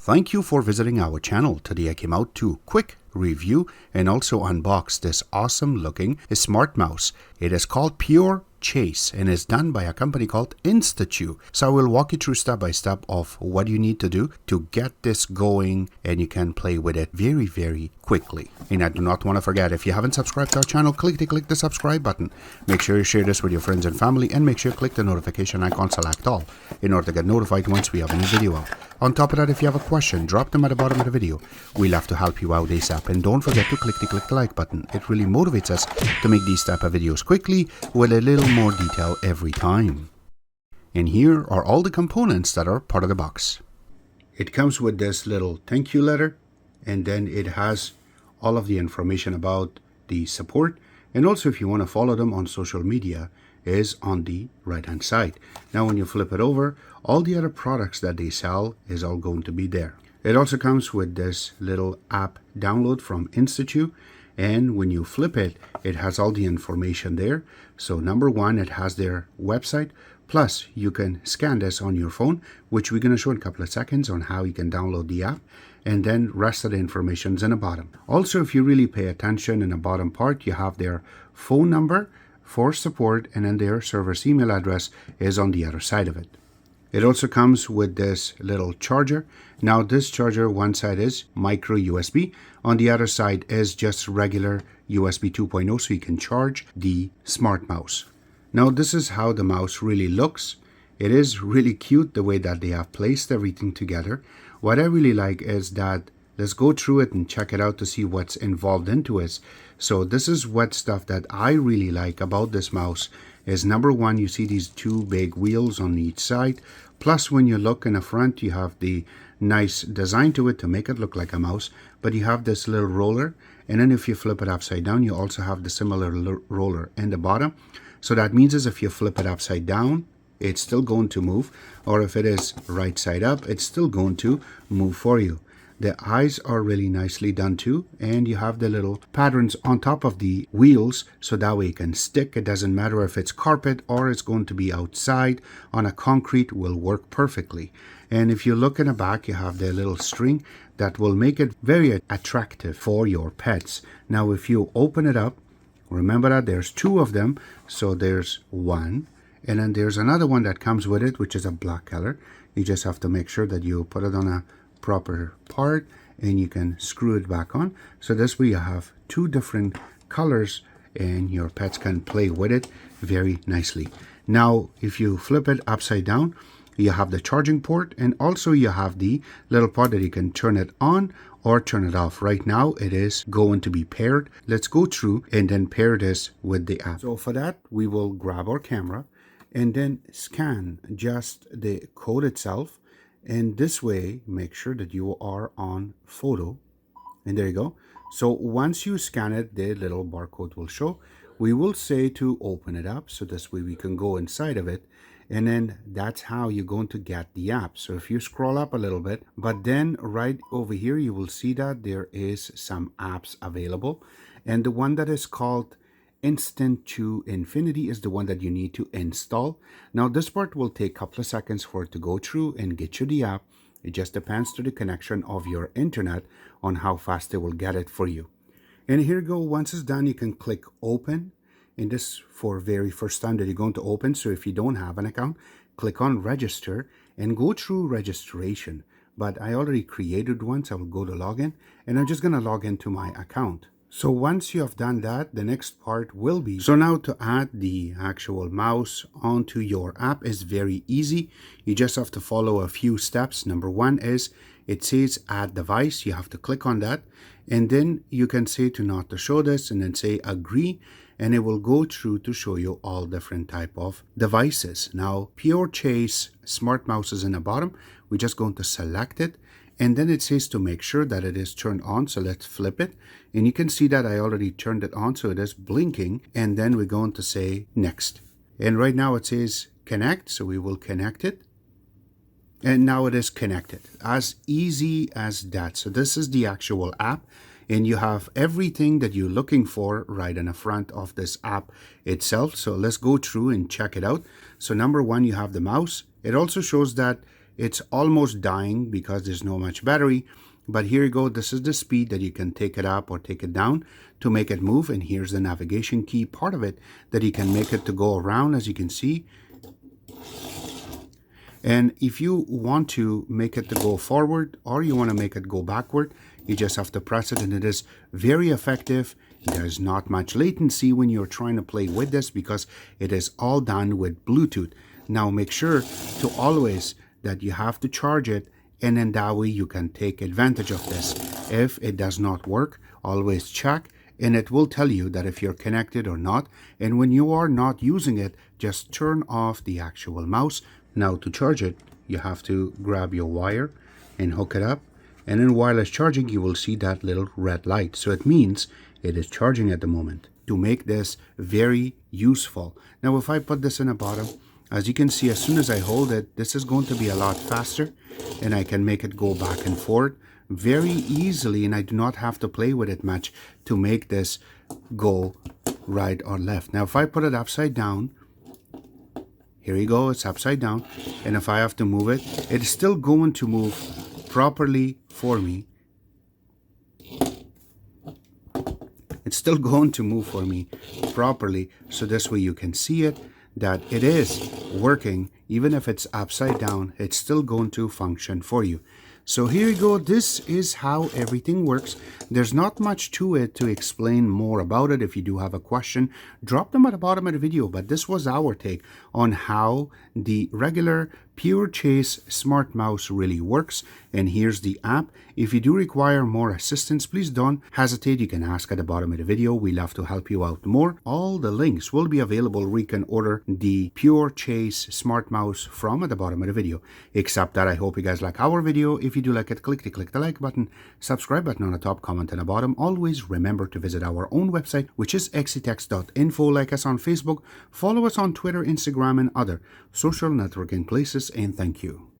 Thank you for visiting our channel. Today I came out to quick review and also unbox this awesome looking smart mouse. It is called PureChase and is done by a company called InstaChew. So I will walk you through step by step of what you need to do to get this going, and you can play with it very quickly. And I do not want to forget, if you haven't subscribed to our channel, click the subscribe button. Make sure you share this with your friends and family, and make sure you click the notification icon, select all, in order to get notified once we have a new video out. On top of that, if you have a question, drop them at the bottom of the video. We love to help you out ASAP. And don't forget to click the like button. It really motivates us to make these type of videos quickly with a little more detail every time. And here are all the components that are part of the box. It comes with this little thank you letter, and then it has all of the information about the support, and also if you want to follow them on social media is on the right hand side. Now when you flip it over, all the other products that they sell is all going to be there. It also comes with this little app download from InstaChew, and when you flip it, it has all the information there. So number one, it has their website, plus you can scan this on your phone, which we're going to show in a couple of seconds on how you can download the app, and then rest of the information's in the bottom. Also, if you really pay attention, in the bottom part you have their phone number for support, and then their server's email address is on the other side of it. It also comes with this little charger. Now this charger, one side is micro USB, on the other side is just regular USB 2.0, so you can charge the smart mouse. Now this is how the mouse really looks. It is really cute the way that they have placed everything together. What I really like is that, let's go through it and check it out to see what's involved into it. So this is what stuff that I really like about this mouse is, number one, you see these two big wheels on each side. Plus when you look in the front, you have the nice design to it to make it look like a mouse, but you have this little roller, and then if you flip it upside down, you also have the similar roller in the bottom. So that means is if you flip it upside down, it's still going to move, or if it is right side up, it's still going to move for you. The eyes are really nicely done too, and you have the little patterns on top of the wheels, so that way it can stick. It doesn't matter if it's carpet or it's going to be outside on a concrete, will work perfectly. And if you look in the back, you have the little string that will make it very attractive for your pets. Now if you open it up, remember that there's two of them, so there's one, and then there's another one that comes with it, which is a black color. You just have to make sure that you put it on a proper part, and you can screw it back on. So this way you have two different colors, and your pets can play with it very nicely. Now if you flip it upside down, you have the charging port, and also you have the little part that you can turn it on or turn it off. Right now it is going to be paired. Let's go through and then pair this with the app. So for that, we will grab our camera and then scan just the code itself, and this way make sure that you are on photo, and there you go. So once you scan it, the little barcode will show. We will say to open it up, so this way we can go inside of it, and then that's how you're going to get the app. So if you scroll up a little bit, but then right over here you will see that there is some apps available, and the one that is called InstaChew Infinity is the one that you need to install. Now this part will take a couple of seconds for it to go through and get you the app. It just depends to the connection of your internet on how fast they will get it for you. And here you go. Once it's done, you can click open, and this for very first time that you're going to open. So if you don't have an account, click on register and go through registration. But I already created one, so I will go to login, and I'm just going to log into my account. So once you have done that, the next part will be, so now to add the actual mouse onto your app is very easy. You just have to follow a few steps. Number one is, it says add device. You have to click on that, and then you can say to not to show this, and then say agree, and it will go through to show you all different type of devices. Now PureChase smart mouse is in the bottom. We're just going to select it, and then it says to make sure that it is turned on. So let's flip it, and you can see that I already turned it on, so it is blinking, and then we're going to say next. And right now it says connect, so we will connect it, and now it is connected. As easy as that. So this is the actual app, and you have everything that you're looking for right in the front of this app itself. So let's go through and check it out. So number one, you have the mouse. It also shows that it's almost dying because there's no much battery. But here you go, this is the speed that you can take it up or take it down to make it move. And here's the navigation key part of it that you can make it to go around, as you can see. And if you want to make it to go forward or you want to make it go backward, you just have to press it, and it is very effective. There's not much latency when you're trying to play with this because it is all done with Bluetooth. Now make sure to always that you have to charge it, and then that way you can take advantage of this. If it does not work, always check, and it will tell you that if you're connected or not. And when you are not using it, just turn off the actual mouse. Now to charge it, you have to grab your wire and hook it up. And in wireless charging, you will see that little red light. So it means it is charging at the moment. To make this very useful. Now if I put this in the bottom, as you can see, as soon as I hold it, this is going to be a lot faster, and I can make it go back and forth very easily, and I do not have to play with it much to make this go right or left. Now if I put it upside down, here you go, it's upside down, and if I have to move it, it's still going to move properly for me. It's still going to move for me properly, so this way you can see it, that it is working. Even if it's upside down, it's still going to function for you. So here you go, this is how everything works. There's not much to it to explain more about it. If you do have a question, drop them at the bottom of the video. But this was our take on how the regular PureChase smart mouse really works. And here's the app. If you do require more assistance, please don't hesitate. You can ask at the bottom of the video. We love to help you out more. All the links will be available where you can order the PureChase smart mouse from at the bottom of the video. Except that I hope you guys like our video. If you do like it, click the like button, subscribe button on the top, comment on the bottom. Always remember to visit our own website, which is exitex.info. Like us on Facebook, follow us on Twitter, Instagram, and other social networking places, and thank you.